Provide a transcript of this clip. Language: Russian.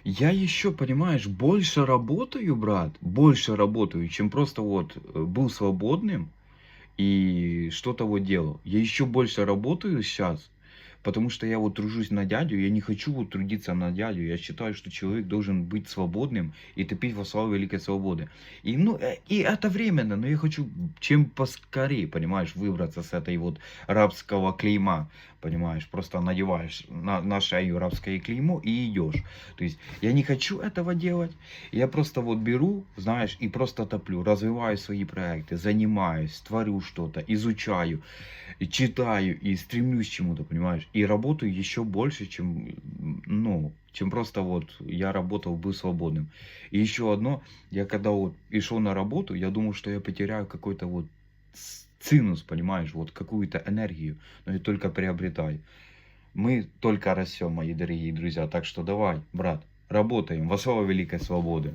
Я еще, понимаешь, больше работаю, брат, больше работаю, чем просто вот был свободным и что-то вот делал. Я еще больше работаю сейчас, потому что я вот тружусь на дядю, я не хочу вот трудиться на дядю. Я считаю, что человек должен быть свободным и топить во славу великой свободы. И, ну, и это временно, но я хочу чем поскорее, понимаешь, выбраться с этой вот рабского клейма, понимаешь, просто надеваешь на шею рабское клеймо и идешь. То есть я не хочу этого делать, я просто вот беру, знаешь, и просто топлю, развиваю свои проекты, занимаюсь, творю что-то, изучаю, и читаю и стремлюсь к чему-то, понимаешь? И работаю еще больше, чем, ну, чем просто вот я работал, был свободным. И еще одно, я когда вот и шел на работу, я думал, что я потеряю какой-то вот цинус, понимаешь, вот какую-то энергию, но я только приобретаю. Мы только растем, мои дорогие друзья, так что давай, брат, работаем во славу великой свободы.